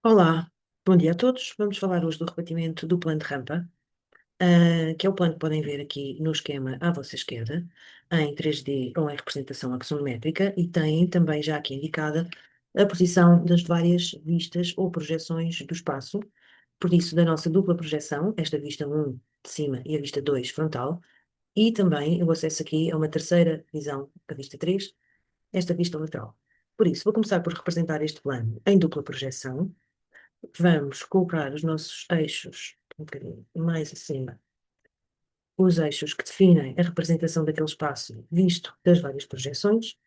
Olá, bom dia a todos. Vamos falar hoje do rebatimento do plano de rampa, que é o plano que podem ver aqui no esquema à vossa esquerda, em 3D ou em representação axonométrica, e tem também já aqui indicada a posição das várias vistas ou projeções do espaço, por isso da nossa dupla projeção, esta vista 1 de cima e a vista 2 frontal, e também o acesso aqui a uma terceira visão, a vista 3, esta vista lateral. Por isso, vou começar por representar este plano em dupla projeção. Vamos colocar os nossos eixos um bocadinho mais acima, os eixos que definem a representação daquele espaço visto das várias projeções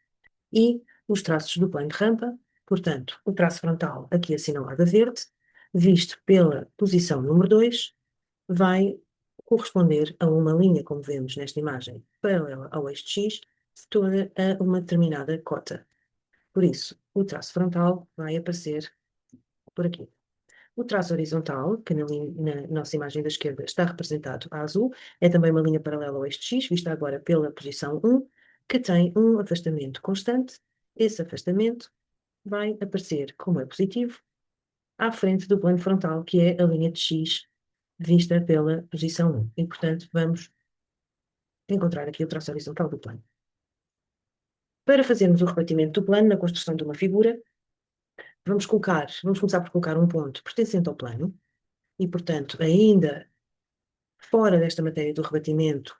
e os traços do plano de rampa, portanto, o traço frontal aqui assinalado a verde, visto pela posição número 2, vai corresponder a uma linha, como vemos nesta imagem, paralela ao eixo X, de toda a uma determinada cota. Por isso, o traço frontal vai aparecer por aqui. O traço horizontal, que na nossa imagem da esquerda está representado a azul, é também uma linha paralela ao eixo X, vista agora pela posição 1, que tem um afastamento constante. Esse afastamento vai aparecer, como é positivo, à frente do plano frontal, que é a linha de X, vista pela posição 1. E, portanto, vamos encontrar aqui o traço horizontal do plano. Para fazermos o rebatimento do plano na construção de uma figura, vamos começar por colocar um ponto pertencente ao plano, e, portanto, ainda fora desta matéria do rebatimento,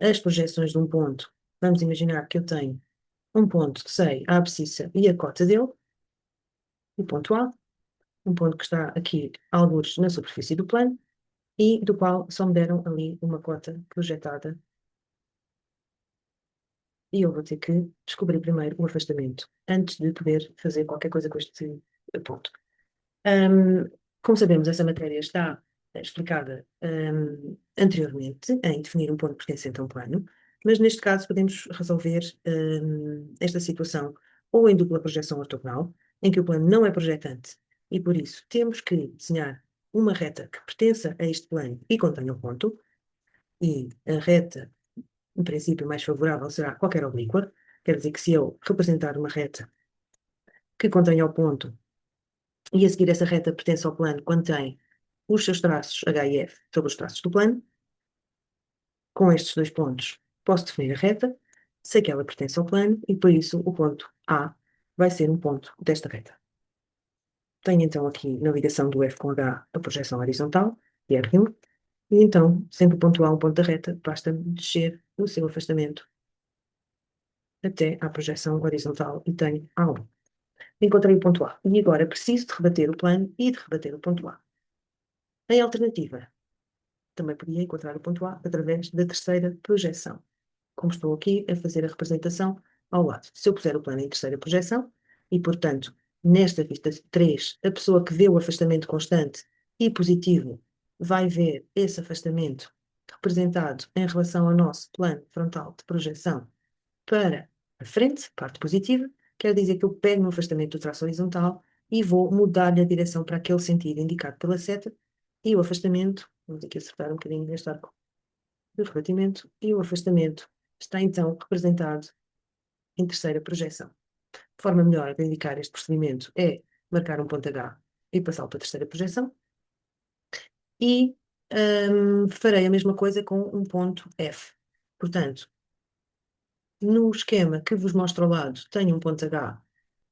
as projeções de um ponto, vamos imaginar que eu tenho um ponto que sei a abscissa e a cota dele, o ponto A, um ponto que está aqui, algures na superfície do plano, e do qual só me deram ali uma cota projetada. E eu vou ter que descobrir primeiro o afastamento, antes de poder fazer qualquer coisa com este ponto. Como sabemos, essa matéria está explicada anteriormente em definir um ponto pertencente a um plano, mas neste caso podemos resolver esta situação ou em dupla projeção ortogonal, em que o plano não é projetante e por isso temos que desenhar uma reta que pertença a este plano e contenha um ponto, e a reta, em princípio, mais favorável será qualquer oblíqua, quer dizer que se eu representar uma reta que contenha o ponto e a seguir essa reta pertence ao plano quando tem os seus traços H e F sobre os traços do plano. Com estes dois pontos posso definir a reta, sei que ela pertence ao plano e por isso o ponto A vai ser um ponto desta reta. Tenho então aqui na ligação do F com H a projeção horizontal, que é R1, e então, sempre o ponto A um ponto da reta, basta-me descer o seu afastamento até à projeção horizontal e tenho A1. Encontrei o ponto A. E agora preciso de rebater o plano e de rebater o ponto A. Em alternativa, também podia encontrar o ponto A através da terceira projeção, como estou aqui a fazer a representação ao lado. Se eu puser o plano em terceira projeção, e portanto, nesta vista 3, a pessoa que vê o afastamento constante e positivo vai ver esse afastamento representado em relação ao nosso plano frontal de projeção para a frente, parte positiva, quer dizer que eu pego no afastamento do traço horizontal e vou mudar-lhe a direção para aquele sentido indicado pela seta, e o afastamento, vamos aqui acertar um bocadinho neste arco do rebatimento, e o afastamento está então representado em terceira projeção. A forma melhor de indicar este procedimento é marcar um ponto H e passá-lo para a terceira projeção, e farei a mesma coisa com um ponto F. Portanto, no esquema que vos mostro ao lado, tenho um ponto H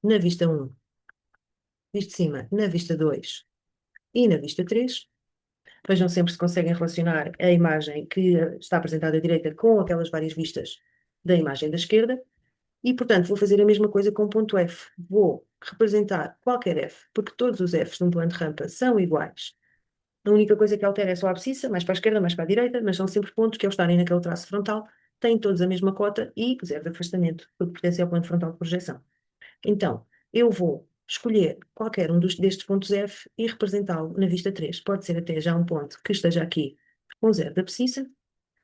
na vista 1, visto de cima, na vista 2 e na vista 3. Vejam sempre se conseguem relacionar a imagem que está apresentada à direita com aquelas várias vistas da imagem da esquerda. E, portanto, vou fazer a mesma coisa com o ponto F. Vou representar qualquer F, porque todos os Fs de um plano de rampa são iguais. A única coisa que altera é só a abscissa, mais para a esquerda, mais para a direita, mas são sempre pontos que, ao estarem naquele traço frontal, têm todos a mesma cota e zero de afastamento, porque pertencem ao plano frontal de projeção. Então, eu vou escolher qualquer um destes pontos F e representá-lo na vista 3. Pode ser até já um ponto que esteja aqui com zero de abscissa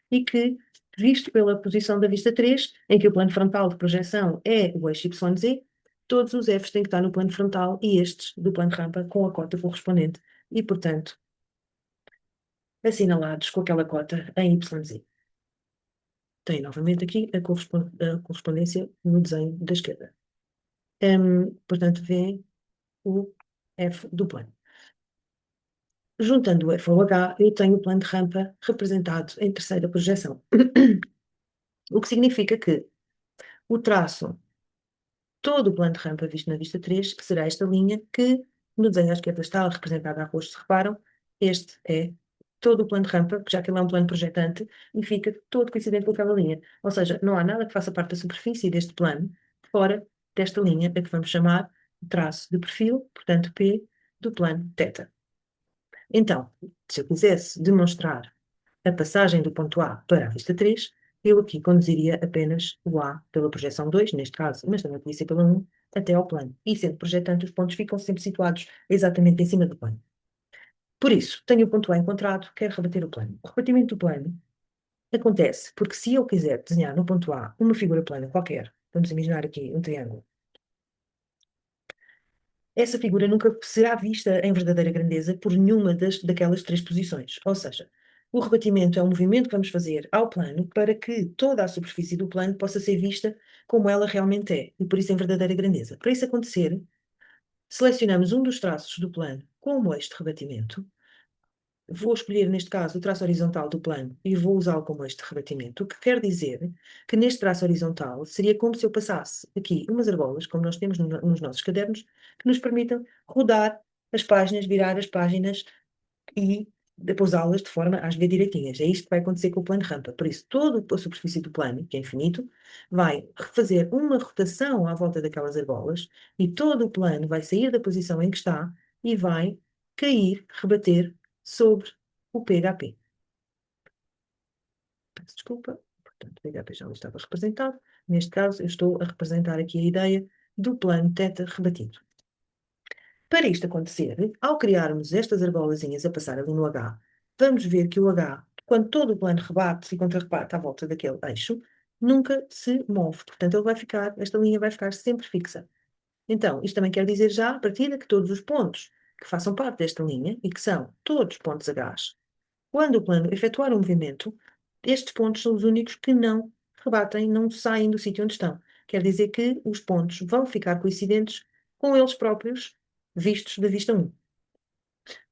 e que, visto pela posição da vista 3, em que o plano frontal de projeção é o eixo YZ, todos os Fs têm que estar no plano frontal e estes do plano rampa com a cota correspondente e, portanto, assinalados com aquela cota em YZ. Tem novamente aqui a correspondência no desenho da esquerda. Portanto, vê o F do plano. juntando o F ao H, eu tenho o plano de rampa representado em terceira projeção. O que significa que o traço, todo o plano de rampa visto na vista 3, será esta linha que no desenho à esquerda está representada a rosto, se reparam, este é todo o plano de rampa, já que ele é um plano projetante, e fica todo coincidente com aquela linha. Ou seja, não há nada que faça parte da superfície deste plano fora desta linha, a que vamos chamar de traço de perfil, portanto P, do plano θ. Então, se eu quisesse demonstrar a passagem do ponto A para a vista 3, eu aqui conduziria apenas o A pela projeção 2, neste caso, mas também podia ser pela 1, até ao plano. E sendo projetante, os pontos ficam sempre situados exatamente em cima do plano. Por isso, tenho o ponto A encontrado, quero rebater o plano. O rebatimento do plano acontece porque se eu quiser desenhar no ponto A uma figura plana qualquer, vamos imaginar aqui um triângulo, essa figura nunca será vista em verdadeira grandeza por nenhuma daquelas três posições. Ou seja, o rebatimento é um movimento que vamos fazer ao plano para que toda a superfície do plano possa ser vista como ela realmente é, e por isso em verdadeira grandeza. Para isso acontecer, selecionamos um dos traços do plano como eixo de rebatimento. Vou escolher, neste caso, o traço horizontal do plano e vou usá-lo como eixo de rebatimento, o que quer dizer que neste traço horizontal seria como se eu passasse aqui umas argolas, como nós temos nos nossos cadernos, que nos permitam rodar as páginas, virar as páginas e pousá-las de forma a ver direitinhas. É isto que vai acontecer com o plano rampa. Por isso, toda a superfície do plano, que é infinito, vai fazer uma rotação à volta daquelas argolas e todo o plano vai sair da posição em que está e vai cair, rebater sobre o PHP. Peço desculpa. Portanto, o PHP já não estava representado. Neste caso, eu estou a representar aqui a ideia do plano θ rebatido. Para isto acontecer, ao criarmos estas argolazinhas a passar ali no H, vamos ver que o H, quando todo o plano rebate e contra-rebate à volta daquele eixo, nunca se move. Portanto, ele vai ficar, esta linha vai ficar sempre fixa. Então, isto também quer dizer já, à partida, que todos os pontos que façam parte desta linha, e que são todos pontos H, quando o plano efetuar um movimento, estes pontos são os únicos que não rebatem, não saem do sítio onde estão. Quer dizer que os pontos vão ficar coincidentes com eles próprios, vistos da vista 1.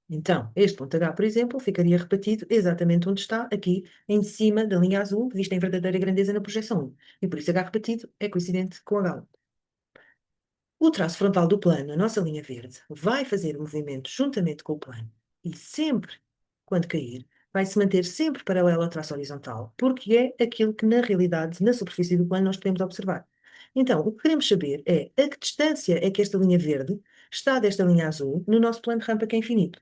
Então, este ponto H, por exemplo, ficaria repetido exatamente onde está, aqui em cima da linha azul, vista em verdadeira grandeza na projeção 1. E por isso H repetido é coincidente com H1. O traço frontal do plano, a nossa linha verde, vai fazer o movimento juntamente com o plano e sempre, quando cair, vai se manter sempre paralelo ao traço horizontal, porque é aquilo que na realidade, na superfície do plano, nós podemos observar. Então, o que queremos saber é a que distância é que esta linha verde está desta linha azul no nosso plano de rampa que é infinito.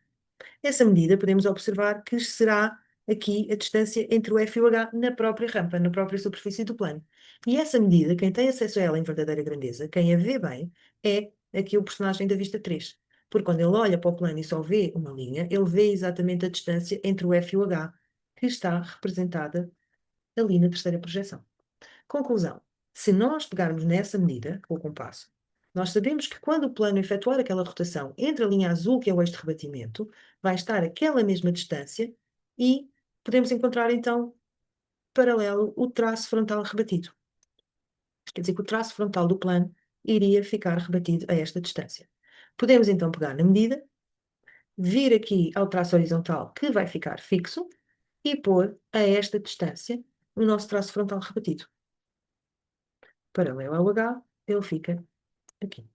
Essa medida podemos observar que será aqui a distância entre o F e o H na própria rampa, na própria superfície do plano. E essa medida, quem tem acesso a ela em verdadeira grandeza, quem a vê bem, é aqui o personagem da vista 3. Porque quando ele olha para o plano e só vê uma linha, ele vê exatamente a distância entre o F e o H, que está representada ali na terceira projeção. Conclusão: se nós pegarmos nessa medida, com o compasso, nós sabemos que quando o plano efetuar aquela rotação entre a linha azul, que é o eixo de rebatimento, vai estar aquela mesma distância e podemos encontrar então paralelo o traço frontal rebatido. Quer dizer que o traço frontal do plano iria ficar rebatido a esta distância. Podemos então pegar na medida, vir aqui ao traço horizontal, que vai ficar fixo, e pôr a esta distância o nosso traço frontal rebatido. Paralelo ao H, ele fica aqui.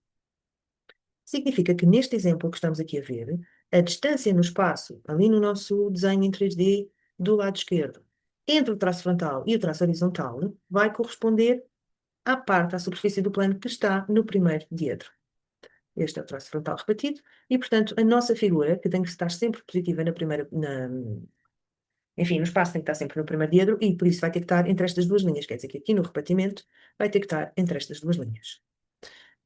Significa que neste exemplo que estamos aqui a ver, a distância no espaço, ali no nosso desenho em 3D, do lado esquerdo, entre o traço frontal e o traço horizontal, vai corresponder à parte, à superfície do plano que está no primeiro diedro. Este é o traço frontal rebatido e, portanto, a nossa figura, que tem que estar sempre positiva na primeira, enfim, no espaço tem que estar sempre no primeiro diedro e, por isso, vai ter que estar entre estas duas linhas. Quer dizer que aqui no rebatimento vai ter que estar entre estas duas linhas.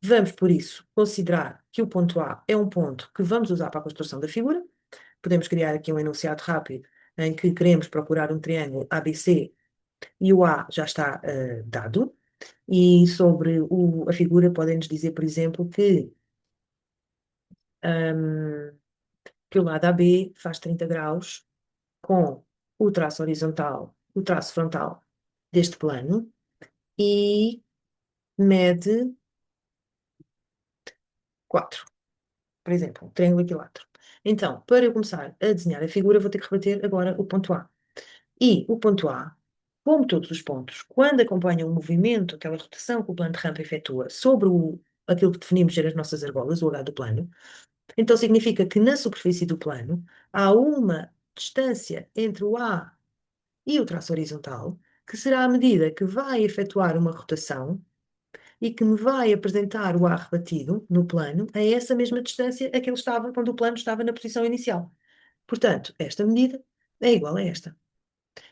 Vamos, por isso, considerar que o ponto A é um ponto que vamos usar para a construção da figura. Podemos criar aqui um enunciado rápido em que queremos procurar um triângulo ABC e o A já está dado. E sobre a figura podem-nos dizer, por exemplo, que o lado AB faz 30 graus com o traço horizontal, o traço frontal deste plano e mede 4. por exemplo, um triângulo equilátero. Então, para eu começar a desenhar a figura, vou ter que rebater agora o ponto A. E o ponto A, como todos os pontos, quando acompanham o movimento, aquela rotação que o plano de rampa efetua sobre aquilo que definimos ser as nossas argolas, o H do plano, então significa que na superfície do plano há uma distância entre o A e o traço horizontal, que será a medida que vai efetuar uma rotação e que me vai apresentar o A rebatido no plano a essa mesma distância a que ele estava quando o plano estava na posição inicial. Portanto, esta medida é igual a esta.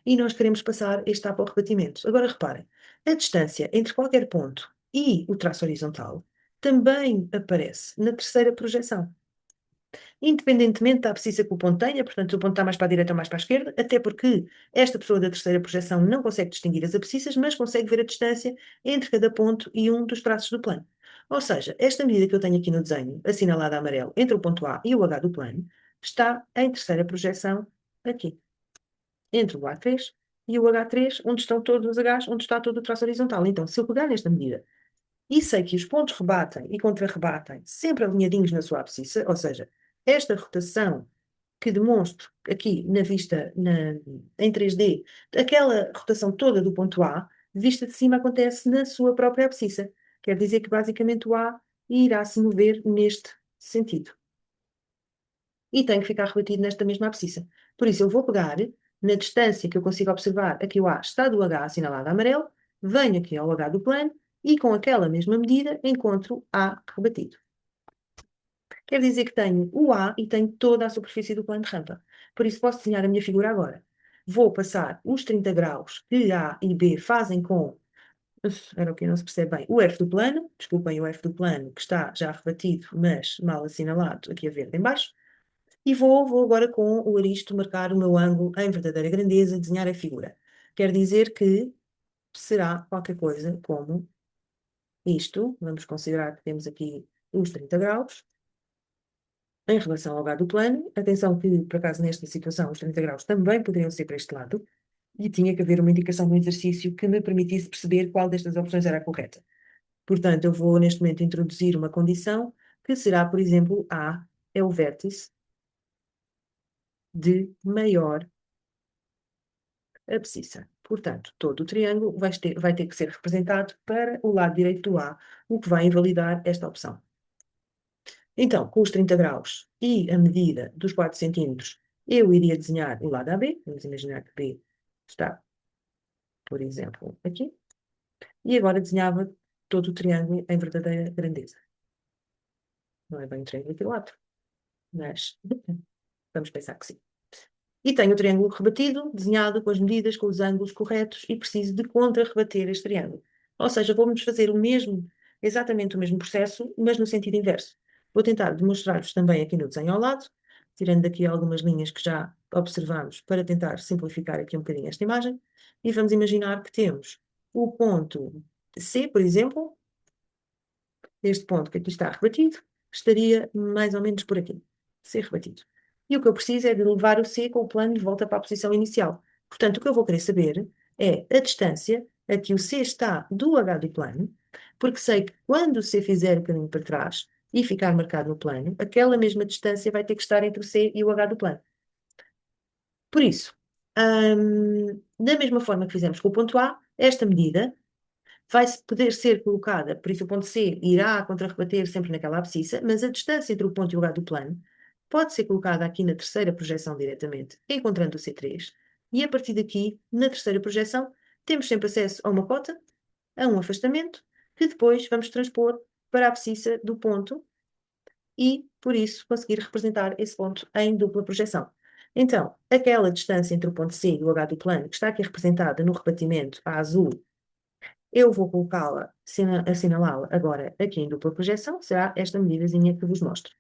E nós queremos passar este A para o rebatimento. Agora reparem, a distância entre qualquer ponto e o traço horizontal também aparece na terceira projeção. Independentemente da abscissa que o ponto tenha, portanto, se o ponto está mais para a direita ou mais para a esquerda, até porque esta pessoa da terceira projeção não consegue distinguir as abscissas, mas consegue ver a distância entre cada ponto e um dos traços do plano. Ou seja, esta medida que eu tenho aqui no desenho, assinalada a amarelo, entre o ponto A e o H do plano, está em terceira projeção aqui, entre o A3 e o H3, onde estão todos os Hs, onde está todo o traço horizontal. Então, se eu pegar nesta medida e sei que os pontos rebatem e contra-rebatem sempre alinhadinhos na sua abscissa, ou seja, esta rotação que demonstro aqui na vista em 3D, aquela rotação toda do ponto A, vista de cima, acontece na sua própria abscissa. Quer dizer que basicamente o A irá se mover neste sentido. E tem que ficar rebatido nesta mesma abscissa. Por isso, eu vou pegar na distância que eu consigo observar, aqui o A está do H assinalado a amarelo, venho aqui ao H do plano e com aquela mesma medida encontro A rebatido. Quer dizer que tenho o A e tenho toda a superfície do plano de rampa. Por isso posso desenhar a minha figura agora. Vou passar os 30 graus que A e B fazem com, era o que não se percebe bem, o F do plano, desculpem o F do plano que está já rebatido, mas mal assinalado, aqui a verde em baixo, e vou agora com o aristo marcar o meu ângulo em verdadeira grandeza, desenhar a figura. Quer dizer que será qualquer coisa como isto, vamos considerar que temos aqui os 30 graus, em relação ao H do plano. Atenção que, por acaso, nesta situação, os 30 graus também poderiam ser para este lado, e tinha que haver uma indicação no exercício que me permitisse perceber qual destas opções era a correta. Portanto, eu vou, neste momento, introduzir uma condição que será, por exemplo, A é o vértice de maior abscissa. Portanto, todo o triângulo vai ter que ser representado para o lado direito do A, o que vai invalidar esta opção. Então, com os 30 graus e a medida dos 4 centímetros, eu iria desenhar o lado AB. Vamos imaginar que B está, por exemplo, aqui. E agora desenhava todo o triângulo em verdadeira grandeza. Não é bem um triângulo equilátero, mas vamos pensar que sim. E tenho o triângulo rebatido, desenhado com as medidas, com os ângulos corretos e preciso de contra-rebater este triângulo. Ou seja, vamos fazer exatamente o mesmo processo, mas no sentido inverso. Vou tentar demonstrar-vos também aqui no desenho ao lado, tirando daqui algumas linhas que já observamos para tentar simplificar aqui um bocadinho esta imagem. E vamos imaginar que temos o ponto C, por exemplo, este ponto que aqui está rebatido, estaria mais ou menos por aqui, C rebatido. E o que eu preciso é de levar o C com o plano de volta para a posição inicial. Portanto, o que eu vou querer saber é a distância a que o C está do H do plano, porque sei que quando o C fizer o caminho para trás e ficar marcado no plano, aquela mesma distância vai ter que estar entre o C e o H do plano. Por isso, da mesma forma que fizemos com o ponto A, esta medida vai poder ser colocada, por isso o ponto C irá contra-rebater sempre naquela abscissa, mas a distância entre o ponto e o H do plano pode ser colocada aqui na terceira projeção diretamente, encontrando o C3, e a partir daqui, na terceira projeção, temos sempre acesso a uma cota, a um afastamento, que depois vamos transpor para a abscissa do ponto e, por isso, conseguir representar esse ponto em dupla projeção. Então, aquela distância entre o ponto C e o H do plano, que está aqui representada no rebatimento a azul, eu vou colocá-la, assinalá-la agora aqui em dupla projeção, será esta medidazinha que vos mostro.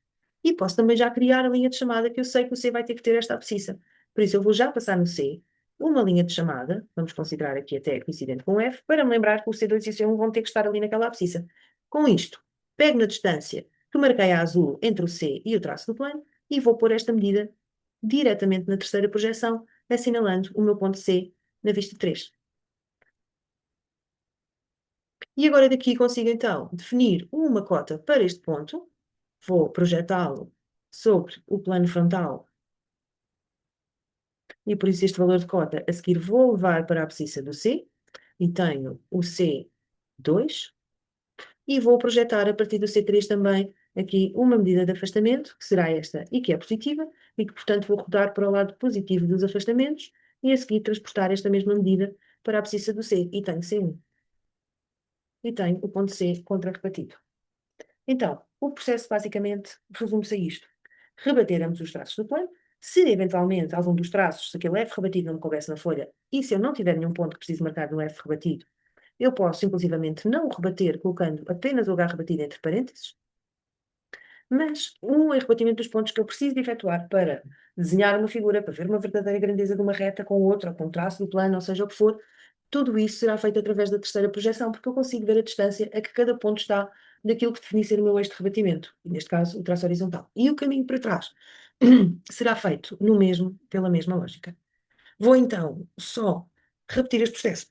E posso também já criar a linha de chamada, que eu sei que o C vai ter que ter esta abscissa. Por isso eu vou já passar no C uma linha de chamada, vamos considerar aqui até coincidente com o F, para me lembrar que o C2 e o C1 vão ter que estar ali naquela abscissa. Com isto, pego na distância que marquei a azul entre o C e o traço do plano e vou pôr esta medida diretamente na terceira projeção, assinalando o meu ponto C na vista 3. E agora daqui consigo então definir uma cota para este ponto, vou projetá-lo sobre o plano frontal e por isso este valor de cota a seguir vou levar para a abscissa do C e tenho o C2 e vou projetar a partir do C3 também aqui uma medida de afastamento, que será esta e que é positiva, e que portanto vou rodar para o lado positivo dos afastamentos e a seguir transportar esta mesma medida para a abscissa do C e tenho C1 e tenho o ponto C contra-rebatido. Então, o processo basicamente resume-se a isto. Rebater ambos os traços do plano. Se eventualmente algum dos traços, se aquele F rebatido não me coubesse na folha, e se eu não tiver nenhum ponto que preciso marcar no F rebatido, eu posso inclusivamente não o rebater colocando apenas o H rebatido entre parênteses, mas um rebatimento dos pontos que eu preciso de efetuar para desenhar uma figura, para ver uma verdadeira grandeza de uma reta com outra, ou com um traço do plano, ou seja o que for, tudo isso será feito através da terceira projeção, porque eu consigo ver a distância a que cada ponto está daquilo que defini ser o meu eixo de rebatimento, e neste caso o traço horizontal. E o caminho para trás será feito no mesmo, pela mesma lógica. Vou então só repetir este processo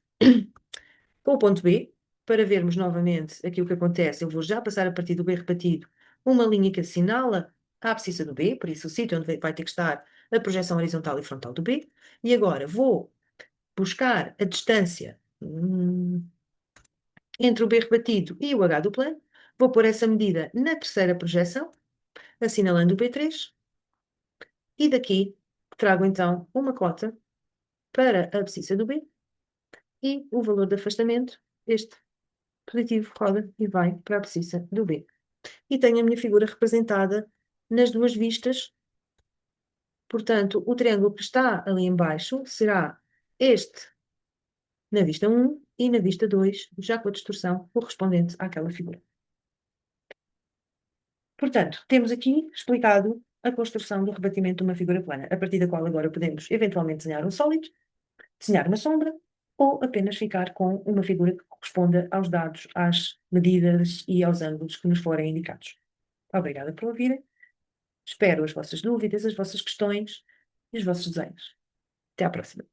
com o ponto B, para vermos novamente aqui o que acontece. Eu vou já passar a partir do B rebatido uma linha que assinala a abscissa do B, por isso o sítio onde vai ter que estar a projeção horizontal e frontal do B. E agora vou buscar a distância entre o B rebatido e o H do plano. Vou pôr essa medida na terceira projeção, assinalando o B3. E daqui trago então uma cota para a abscissa do B e o valor de afastamento, este positivo, roda e vai para a abscissa do B. E tenho a minha figura representada nas duas vistas. Portanto, o triângulo que está ali embaixo será este na vista 1 e na vista 2, já com a distorção correspondente àquela figura. Portanto, temos aqui explicado a construção do rebatimento de uma figura plana, a partir da qual agora podemos eventualmente desenhar um sólido, desenhar uma sombra, ou apenas ficar com uma figura que corresponda aos dados, às medidas e aos ângulos que nos forem indicados. Obrigada por ouvirem. Espero as vossas dúvidas, as vossas questões e os vossos desenhos. Até à próxima.